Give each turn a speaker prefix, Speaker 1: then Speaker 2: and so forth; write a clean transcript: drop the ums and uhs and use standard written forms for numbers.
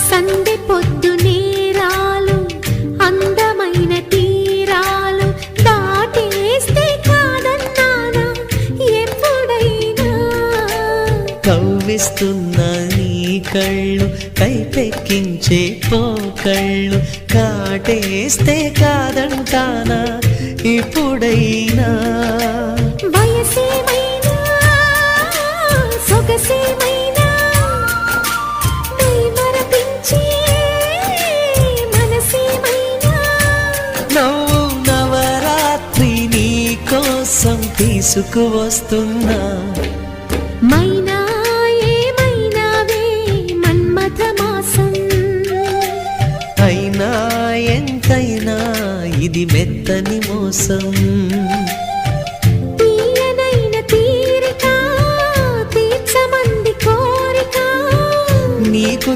Speaker 1: సందె పొద్దు నేరాలు అందమైన తీరాలు దాటేస్తే కాదన్నానా ఎప్పుడైనా
Speaker 2: కవ్విస్తున్న నీ కళ్ళు కైపెక్కించే పోకళ్ళు కాటేస్తే కాదంటానా ఇప్పుడైనా
Speaker 1: వయసేమైనా సొగసేమైనా మరపించే మనసేమైనా
Speaker 2: నవ్వు నవరాత్రి నీ కోసం తీసుకువస్తున్నా
Speaker 1: మైనా ఏమైనావే మన్మథ మాసం
Speaker 2: అయినా ఎంతైనా ఇది మెత్తని మోసం
Speaker 1: తీయనైన తీరిక తీర్చమంది కోరిక
Speaker 2: నీకు